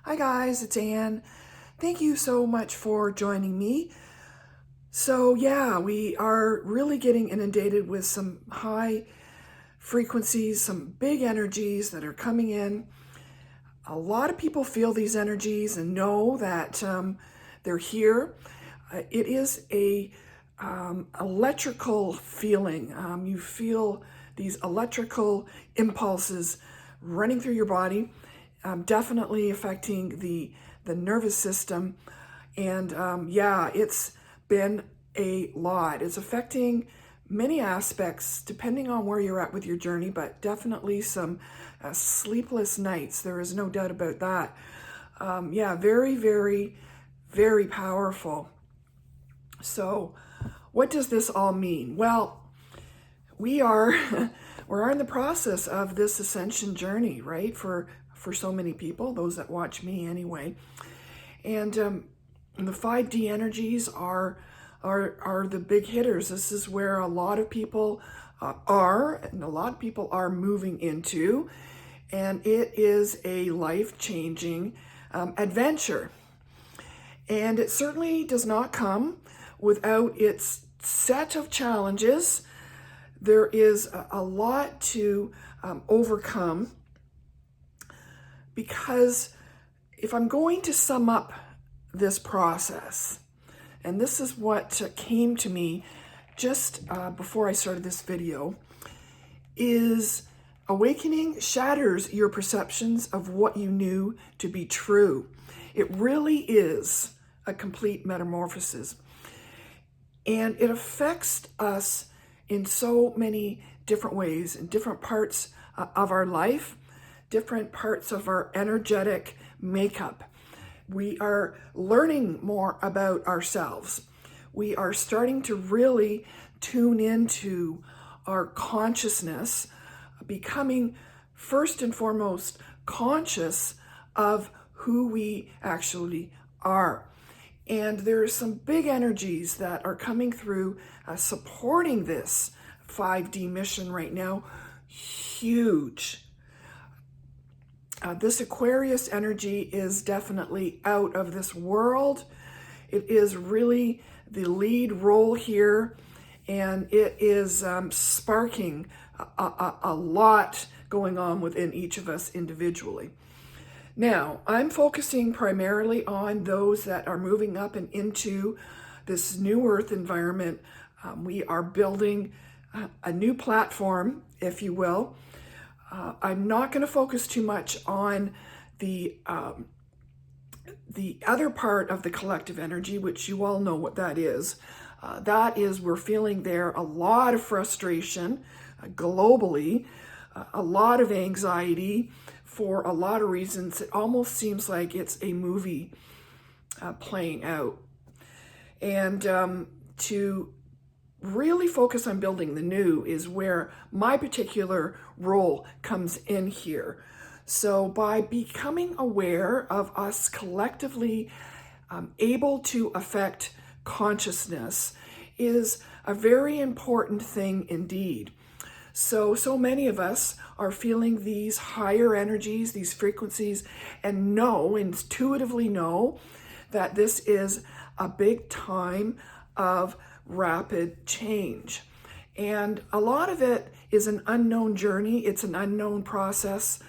Hi guys, it's Anne. Thank you so much for joining me. So yeah, we are really getting inundated with some high frequencies, some big energies that are coming in. A lot of people feel these energies and know that they're here. It is a electrical feeling. You feel these electrical impulses running through your body, definitely affecting the nervous system. And yeah, it's been a lot. It's affecting many aspects depending on where you're at with your journey, but definitely some sleepless nights. There is no doubt about that. Yeah, very, very, very powerful. So what does this all mean? Well, we are we're in the process of this ascension journey, right? For so many people, those that watch me anyway. And the 5D energies are the big hitters. This is where a lot of people and a lot of people are moving into, and it is a life-changing adventure. And it certainly does not come without its set of challenges. There is a lot to overcome, because if I'm going to sum up this process, and this is what came to me just before I started this video, is awakening shatters your perceptions of what you knew to be true. It really is a complete metamorphosis. And it affects us in so many different ways, in different parts of our life, different parts of our energetic makeup. We are learning more about ourselves. We are starting to really tune into our consciousness, becoming first and foremost conscious of who we actually are. And there are some big energies that are coming through supporting this 5D mission right now. Huge. This Aquarius energy is definitely out of this world. It is really the lead role here, and it is sparking a lot going on within each of us individually. Now, I'm focusing primarily on those that are moving up and into this new Earth environment. We are building a new platform, if you will. I'm not going to focus too much on the other part of the collective energy, which you all know what that is. That is, we're feeling there a lot of frustration globally, a lot of anxiety for a lot of reasons. It almost seems like it's a movie playing out. And to really focus on building the new is where my particular role comes in here. So by becoming aware of us collectively able to affect consciousness is a very important thing indeed. So many of us are feeling these higher energies, these frequencies, and intuitively know that this is a big time of rapid change. And a lot of it is an unknown journey. It's an unknown process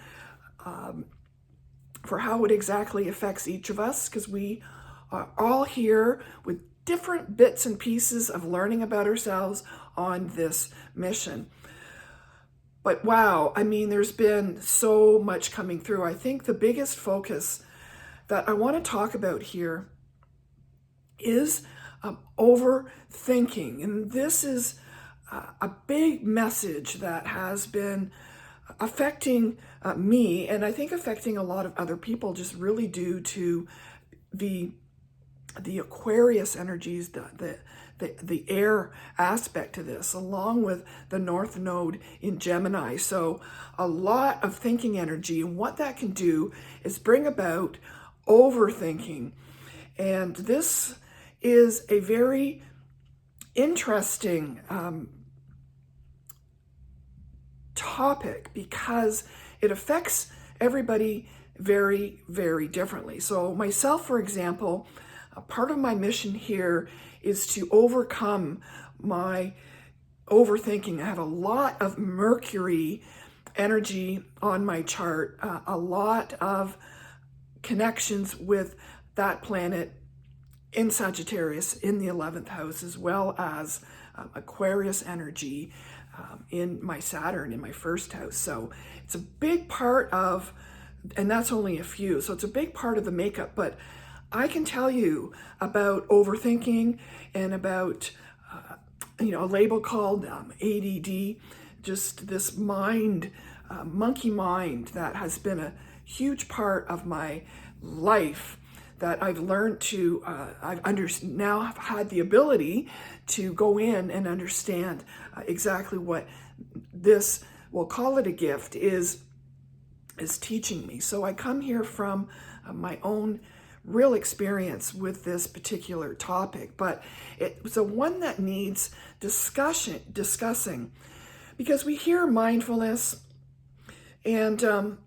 for how it exactly affects each of us, because we are all here with different bits and pieces of learning about ourselves on this mission. But wow, I mean, there's been so much coming through. I think the biggest focus that I want to talk about here is overthinking. And this is a big message that has been affecting me, and I think affecting a lot of other people, just really due to the Aquarius energies, the air aspect to this, along with the North Node in Gemini. So a lot of thinking energy, and what that can do is bring about overthinking. And this is a very interesting topic, because it affects everybody very, very differently. So myself, for example, a part of my mission here is to overcome my overthinking. I have a lot of Mercury energy on my chart, a lot of connections with that planet in Sagittarius in the 11th house, as well as Aquarius energy in my Saturn in my first house. So it's a big part of, and that's only a few, so it's a big part of the makeup. But I can tell you about overthinking and about a label called ADD, just this mind, monkey mind that has been a huge part of my life that I've learned to, now have had the ability to go in and understand exactly what this, we'll call it a gift, is teaching me. So I come here from my own real experience with this particular topic, but it's a one that needs discussing, because we hear mindfulness, and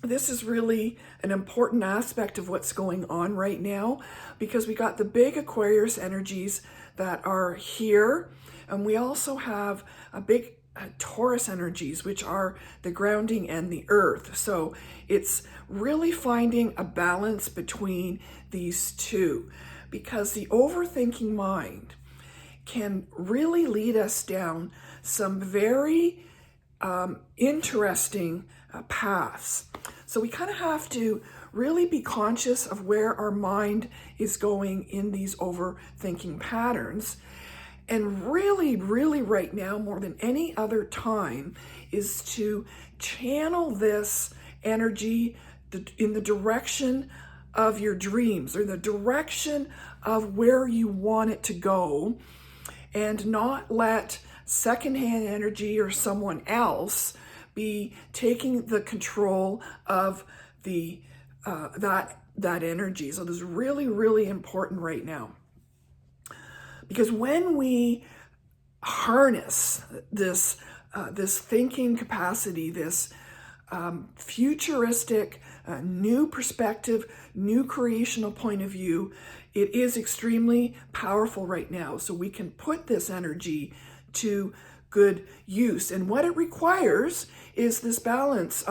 this is really an important aspect of what's going on right now, because we got the big Aquarius energies that are here, and we also have a big Taurus energies, which are the grounding and the earth. So it's really finding a balance between these two, because the overthinking mind can really lead us down some very interesting paths. So we kind of have to really be conscious of where our mind is going in these overthinking patterns. And really, really right now, more than any other time, is to channel this energy in the direction of your dreams, or the direction of where you want it to go, and not let secondhand energy or someone else be taking the control of the that energy. So this is really, really important right now. Because when we harness this thinking capacity, this futuristic, new perspective, new creational point of view, it is extremely powerful right now. So we can put this energy to good use. And what it requires is this balance,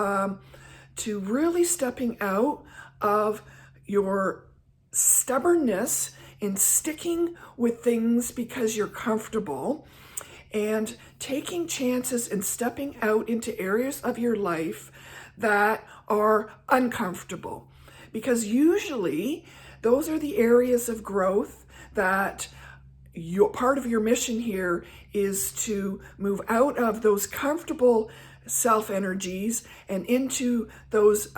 to really stepping out of your stubbornness in sticking with things because you're comfortable, and taking chances and stepping out into areas of your life that are uncomfortable. Because usually those are the areas of growth that part of your mission here is to move out of those comfortable self energies and into those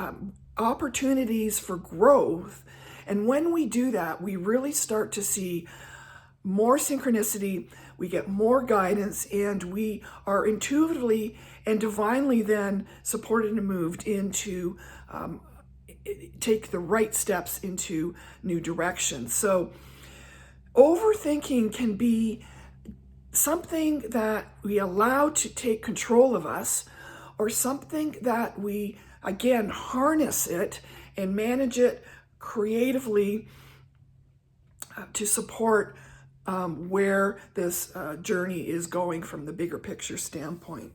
opportunities for growth. And when we do that, we really start to see more synchronicity, we get more guidance, and we are intuitively and divinely then supported and moved into take the right steps into new directions. So overthinking can be something that we allow to take control of us, or something that we, again, harness it and manage it creatively to support where this journey is going from the bigger picture standpoint.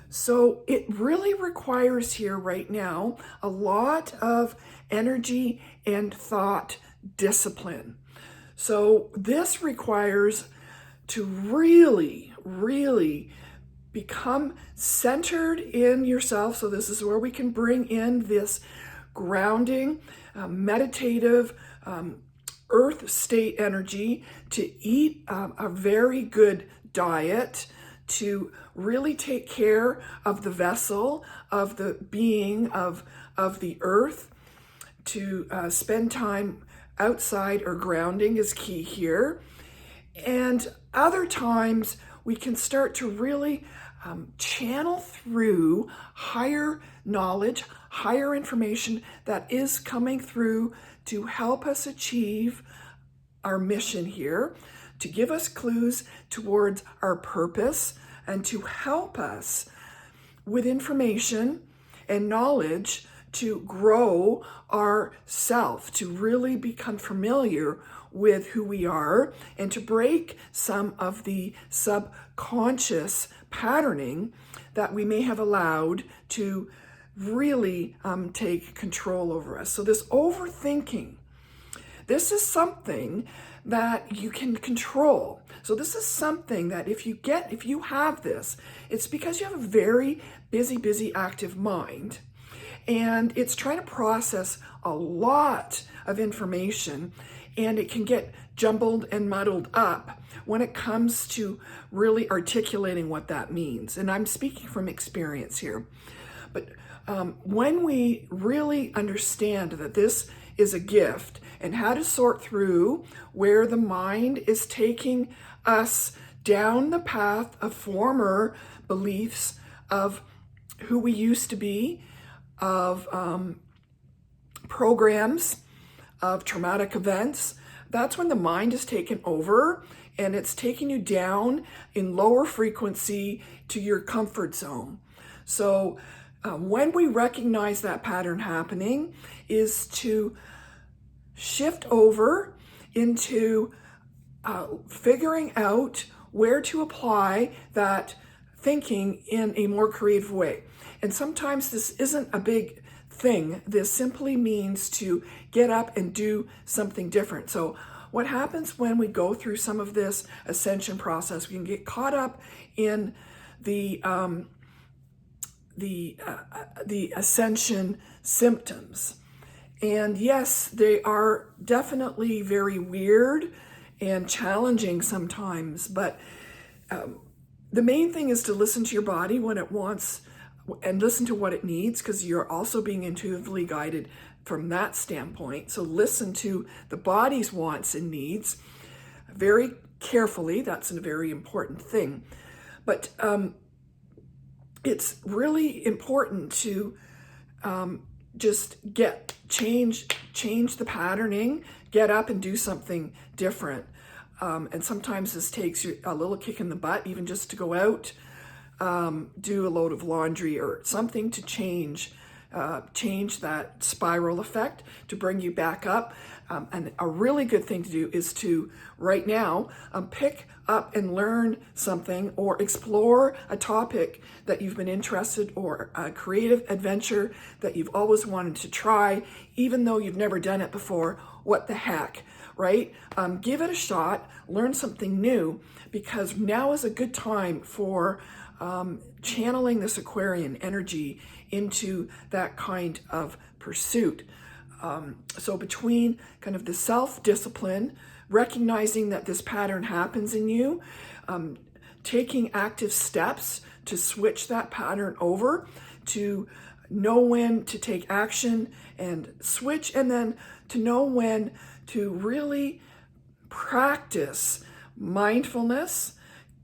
So it really requires here right now a lot of energy and thought discipline. So this requires to really, really become centered in yourself. So this is where we can bring in this grounding, meditative, earth state energy, to eat a very good diet, to really take care of the vessel, of the being of the earth, to spend time outside or grounding is key here. And other times we can start to really channel through higher knowledge, higher information that is coming through to help us achieve our mission here, to give us clues towards our purpose, and to help us with information and knowledge to grow our self, to really become familiar with who we are, and to break some of the subconscious patterning that we may have allowed to really take control over us. So this overthinking, this is something that you can control. So this is something that if you have this, it's because you have a very busy, active mind. And it's trying to process a lot of information, and it can get jumbled and muddled up when it comes to really articulating what that means. And I'm speaking from experience here. But when we really understand that this is a gift and how to sort through where the mind is taking us down the path of former beliefs of who we used to be, of programs, of traumatic events, that's when the mind is taken over and it's taking you down in lower frequency to your comfort zone. So when we recognize that pattern happening is to shift over into figuring out where to apply that thinking in a more creative way. And sometimes this isn't a big thing. This simply means to get up and do something different. So what happens when we go through some of this ascension process, we can get caught up in the ascension symptoms. And yes, they are definitely very weird and challenging sometimes, but the main thing is to listen to your body when it wants and listen to what it needs, because you're also being intuitively guided from that standpoint. So listen to the body's wants and needs very carefully. That's a very important thing. But it's really important to just change the patterning, get up and do something different. And sometimes this takes you a little kick in the butt, even just to go out, do a load of laundry or something to change that spiral effect, to bring you back up. And a really good thing to do is to, right now, pick up and learn something or explore a topic that you've been interested, or a creative adventure that you've always wanted to try, even though you've never done it before. What the heck, right? Give it a shot, learn something new, because now is a good time for channeling this Aquarian energy into that kind of pursuit. So between kind of the self-discipline, recognizing that this pattern happens in you, taking active steps to switch that pattern over, to know when to take action and switch, and then to know when to really practice mindfulness,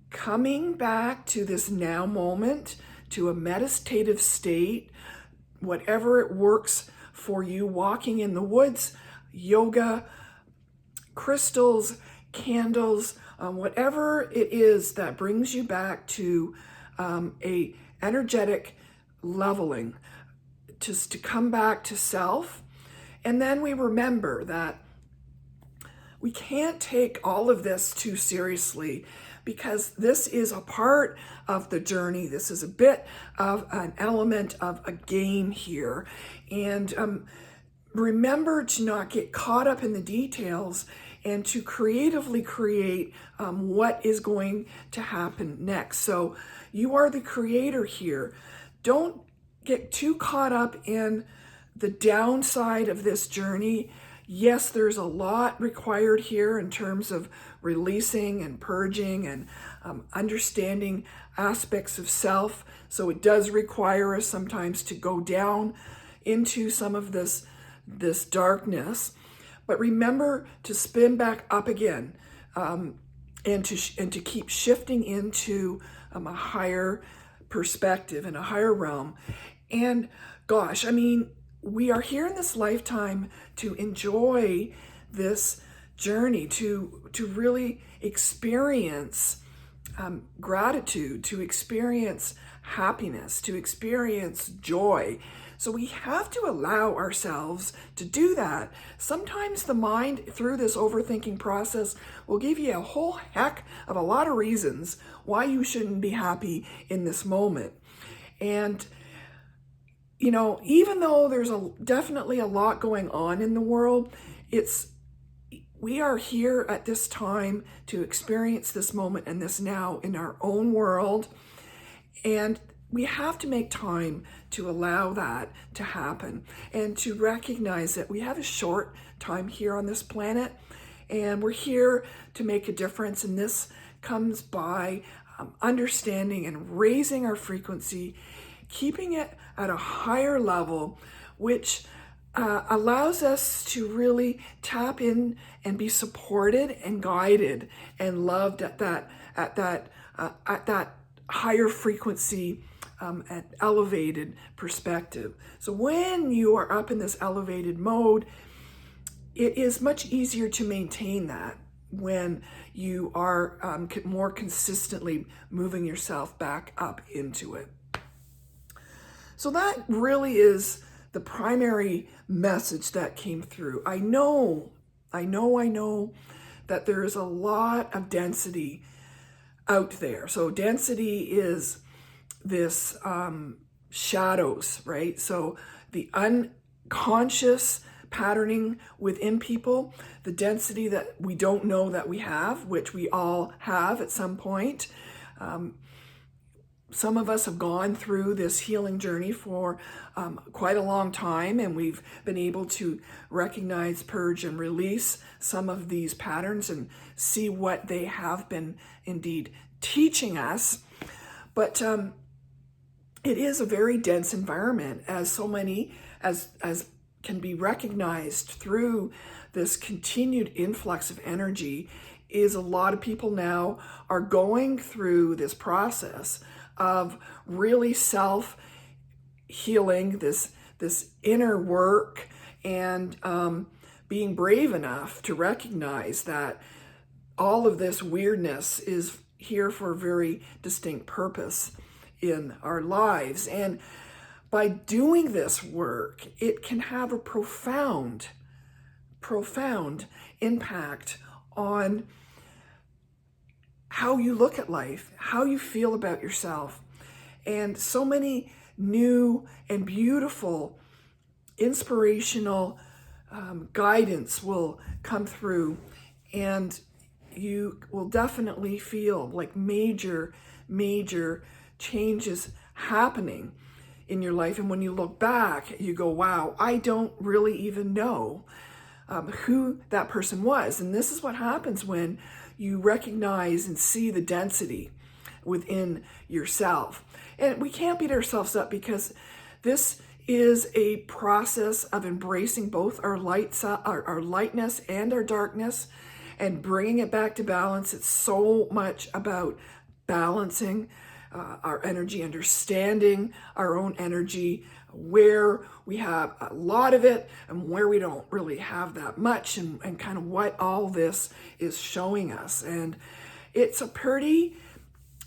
coming back to this now moment, to a meditative state, whatever it works for you, walking in the woods, yoga, crystals, candles, whatever it is that brings you back to a energetic leveling, just to come back to self. And then we remember that we can't take all of this too seriously, because this is a part of the journey. This is a bit of an element of a game here. And remember to not get caught up in the details, and to creatively create what is going to happen next. So you are the creator here. Don't get too caught up in the downside of this journey. Yes, there's a lot required here in terms of releasing and purging and understanding aspects of self. So it does require us sometimes to go down into some of this darkness. But remember to spin back up again, and to keep shifting into a higher perspective and a higher realm. And gosh, I mean, we are here in this lifetime to enjoy this journey, to really experience gratitude, to experience happiness, to experience joy. So we have to allow ourselves to do that. Sometimes the mind, through this overthinking process, will give you a whole heck of a lot of reasons why you shouldn't be happy in this moment. And even though there's definitely a lot going on in the world, we are here at this time to experience this moment and this now in our own world. And we have to make time to allow that to happen and to recognize that we have a short time here on this planet and we're here to make a difference. And this comes by understanding and raising our frequency, keeping it at a higher level, which allows us to really tap in and be supported and guided and loved at that higher frequency, at elevated perspective. So when you are up in this elevated mode, it is much easier to maintain that when you are more consistently moving yourself back up into it. So that really is the primary message that came through. I know that there is a lot of density out there. So density is this shadows, right? So the unconscious patterning within people, the density that we don't know that we have, which we all have at some point. Some of us have gone through this healing journey for quite a long time, and we've been able to recognize, purge, and release some of these patterns and see what they have been indeed teaching us. But it is a very dense environment, as so many as can be recognized through this continued influx of energy. Is a lot of people now are going through this process of really self-healing, this inner work, and being brave enough to recognize that all of this weirdness is here for a very distinct purpose in our lives. And by doing this work, it can have a profound impact on how you look at life, how you feel about yourself. And so many new and beautiful, inspirational guidance will come through, and you will definitely feel like major changes happening in your life. And when you look back, you go, wow, I don't really even know who that person was. And this is what happens when you recognize and see the density within yourself. And we can't beat ourselves up, because this is a process of embracing both our lightness and our darkness and bringing it back to balance. It's so much about balancing our energy, understanding our own energy, where we have a lot of it and where we don't really have that much, and kind of what all this is showing us. And it's a pretty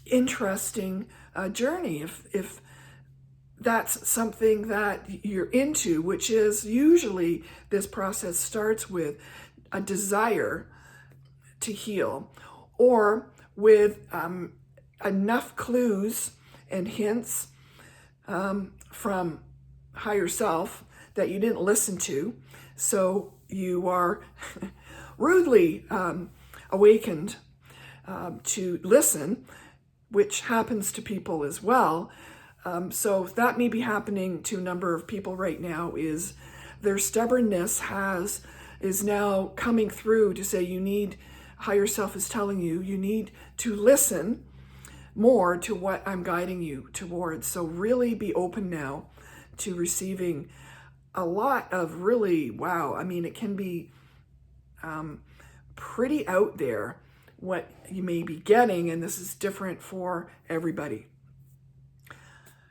interesting journey if that's something that you're into, which is usually this process starts with a desire to heal, or with enough clues and hints from higher self that you didn't listen to. So you are rudely awakened to listen, which happens to people as well. So that may be happening to a number of people right now, is their stubbornness is now coming through to say higher self is telling you need to listen more to what I'm guiding you towards. So really be open now to receiving a lot of really, wow, I mean, it can be pretty out there what you may be getting, and this is different for everybody.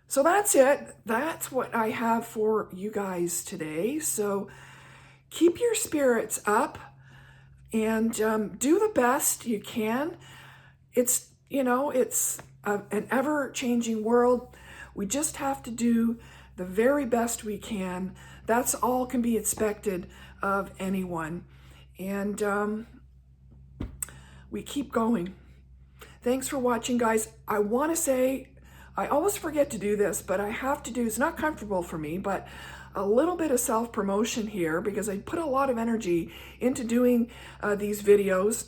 So that's it. That's what I have for you guys today. So keep your spirits up and do the best you can. It's an ever-changing world. We just have to do the very best we can. That's all can be expected of anyone. And we keep going. Thanks for watching, guys. I want to say, I always forget to do this, but I have to do, it's not comfortable for me, but a little bit of self-promotion here because I put a lot of energy into doing these videos.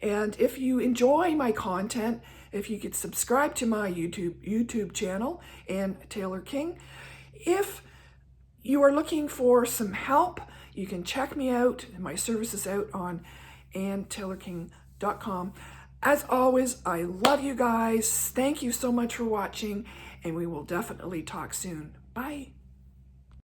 And if you enjoy my content, if you could subscribe to my YouTube channel, Ann Taylor King. If you are looking for some help, you can check me out, my services out on anntaylorking.com. As always, I love you guys. Thank you so much for watching, and we will definitely talk soon. Bye.